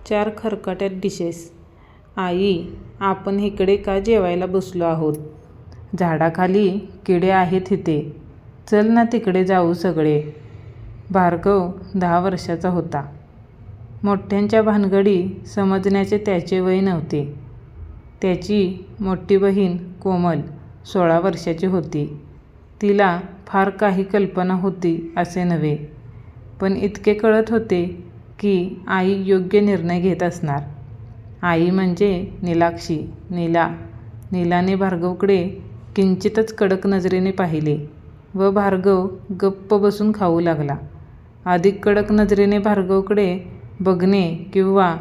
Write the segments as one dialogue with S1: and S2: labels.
S1: 4 खरकट्या dishes. आई, आपण इकडे का जेवायला बसलो आहोत? झाडाखाली किडे आहेत इथे. चल ना तिकडे जाऊ सगळे. भार्गव 10 वर्षाचा होता. मोठ्यांच्या भानगडी समजण्याचे त्याचे वय नव्हते. त्याची मोठी बहीण कोमल 16 वर्षाची होती. तिला फार काही कल्पना होती असे नव्हे, पण इतके कळत होते की आई योग्य निर्णय घेत असणार. आई म्हणजे नीलाक्षी, नीला. नीलाने भार्गवकडे किंचितच कडक नजरेने पाहिले व भार्गव गप्प बसून खाऊ लागला. अधिक कडक नजरेने भार्गवकडे बघणे किंवा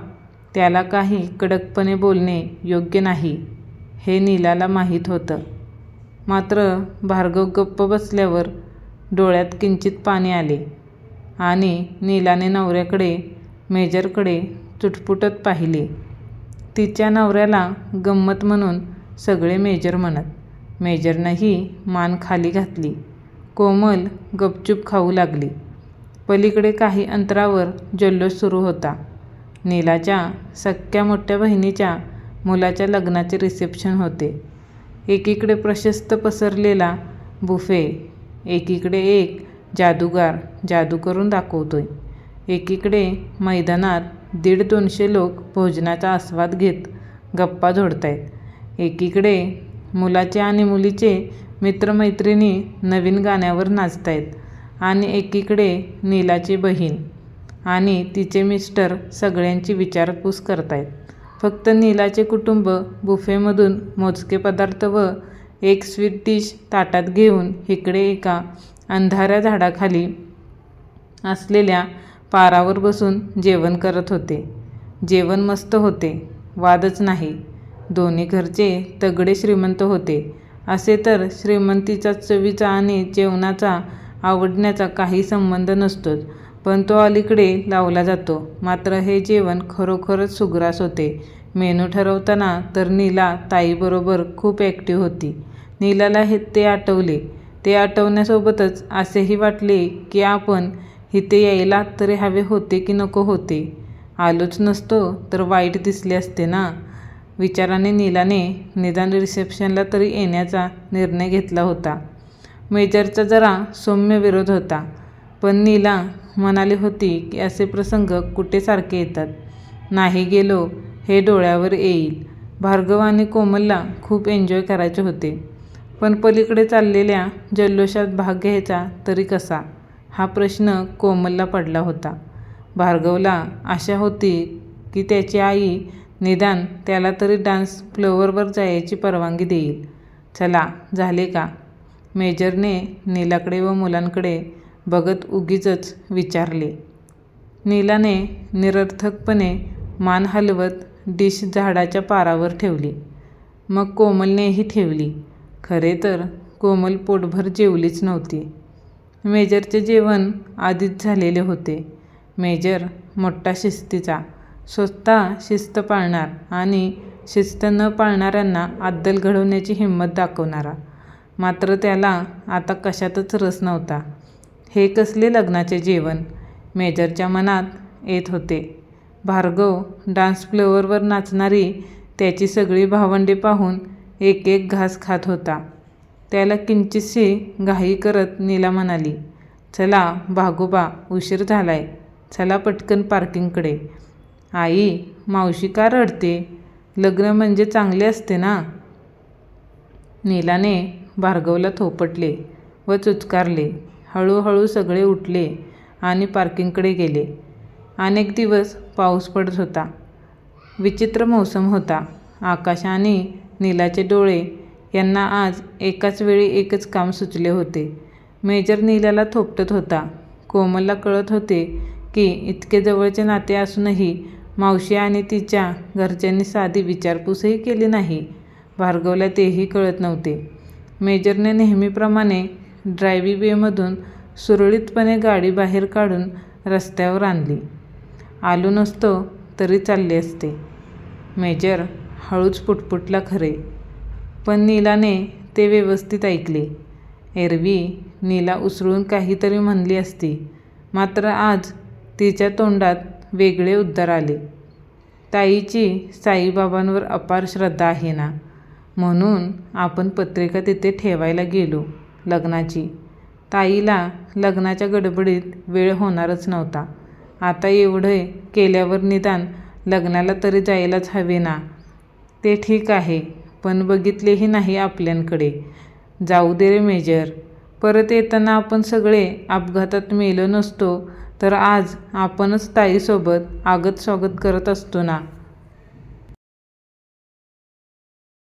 S1: त्याला काही कडकपणे बोलणे योग्य नाही हे नीलाला माहीत होतं. मात्र भार्गव गप्प बसल्यावर डोळ्यात किंचित पाणी आले आणि नीलाने नवऱ्याकडे, मेजरकडे चुटपुटत पाहिले. तिच्या नवऱ्याला गंमत म्हणून सगळे मेजर म्हणत. मेजरनंही मान खाली घातली. कोमल गपचूप खाऊ लागली. पलीकडे काही अंतरावर जल्लोष सुरू होता. नीलाच्या सख्ख्या मोठ्या बहिणीच्या मुलाच्या लग्नाचे रिसेप्शन होते. एकीकडे प्रशस्त पसरलेला बुफे, एकीकडे एक जादूगार जादू करून दाखवतोय. एकीकडे मैदानात 150-200 लोक भोजनाचा आस्वाद घेत गप्पा झोडतायत. एकीकडे मुलाचे आणि मुलीचे मित्रमैत्रिणी नवीन गाण्यावर नाचतायत आणि एकीकडे नीलाची बहीण आणि तिचे मिस्टर सगळ्यांची विचारपूस करतायत. फक्त नीलाचे कुटुंब बुफेमधून मोजके पदार्थ व एक स्वीट डिश ताटात घेऊन इकडे एका अंधाऱ्या झाडाखाली असलेल्या पारावर बसून जेवण करत होते. जेवण मस्त होते, वादच नाही. दोन्ही घरचे तगडे श्रीमंत होते. असे तर श्रीमंतीचा चवीचा आणि जेवणाचा आवडण्याचा काही संबंध नसतोच, पण तो अलीकडे लावला जातो. मात्र हे जेवण खरोखरच सुग्रास होते. मेनू ठरवताना तर नीला ताईबरोबर खूप ॲक्टिव्ह होती. नीलाला ते आठवले. ते आठवण्यासोबतच असेही वाटले की आपण इथे यायला तरी हवे होते की नको होते. आलोच नसतो तर वाईट दिसले असते ना. विचाराने नीलाने निदान रिसेप्शनला तरी येण्याचा निर्णय घेतला होता. मेजरचा जरा सौम्य विरोध होता, पण नीला म्हणाली होती की असे प्रसंग कुठे सारखे येतात. नाही गेलो हे डोळ्यावर येईल. भार्गव आणि कोमलला खूप एन्जॉय करायचे होते, पण पलीकडे चाललेल्या जल्लोषात भाग घ्यायचा तरी कसा हा प्रश्न कोमलला पडला होता. भार्गवला आशा होती की त्याची आई निदान त्याला तरी डान्स फ्लोअरवर जायची परवानगी देईल. चला, झाले का? मेजरने नीलाकडे व मुलांकडे बघत उगीचच विचारले. नीलाने निरर्थकपणे मान हलवत डिश झाडाच्या पारावर ठेवली. मग कोमलनेही ठेवली. खरे तर कोमल पोटभर जेवलीच नव्हती. मेजरचे जेवण आधीच झालेले होते. मेजर मोठा शिस्तीचा, स्वतः शिस्त पाळणार आणि शिस्त न पाळणाऱ्यांना अद्दल घडवण्याची हिंमत दाखवणारा. मात्र त्याला आता कशातच रस नव्हता. हे कसले लग्नाचे जेवण? मेजरच्या मनात येत होते. भार्गव डान्स फ्लोअरवर नाचणारी त्याची सगळी भावंडे पाहून एक एक घास खात होता. त्याला किंचितशी घाई करत नीला म्हणाली, चला भागोबा, उशीर झालाय. चला पटकन पार्किंगकडे. आई, मावशी का रडते? लग्न म्हणजे चांगले असते ना. नीलाने भार्गवला थोपटले व चुचकारले. हळूहळू सगळे उठले आणि पार्किंगकडे गेले. अनेक दिवस पाऊस पडत होता. विचित्र मौसम होता. आकाश आणि नीलाचे डोळे यांना आज एकाच वेळी एकच काम सुचले होते. मेजर नीलाला थोपटत होता. कोमलला कळत होते की इतके जवळचे नाते असूनही मावशी आणि तिच्या घरच्यांनी साधी विचारपूसही केली नाही. भार्गवला तेही कळत नव्हते. मेजरने नेहमीप्रमाणे ड्रायव्हवेमधून सुरळीतपणे गाडी बाहेर काढून रस्त्यावर आणली. आलो नसतो तरी चालले असते. मेजर हळूच पुटपुटला खरे, पण नीलाने ते व्यवस्थित ऐकले. एरवी नीला उसळून काहीतरी म्हणली असती, मात्र आज तिच्या तोंडात वेगळे उद्गार आले. ताईची साईबाबांवर अपार श्रद्धा आहे ना, म्हणून आपण पत्रिका तिथे ठेवायला गेलो लग्नाची. ताईला लग्नाच्या गडबडीत वेळ होणारच नव्हता. आता एवढे केल्यावर निदान लग्नाला तरी जायलाच हवे ना. ते ठीक आहे, पण बघितलेही नाही आपल्यांकडे. जाऊ दे रे मेजर. परत येताना आपण सगळे अपघातात मेलो नसतो तर आज आपणच ताईसोबत आगत स्वागत करत असतो ना.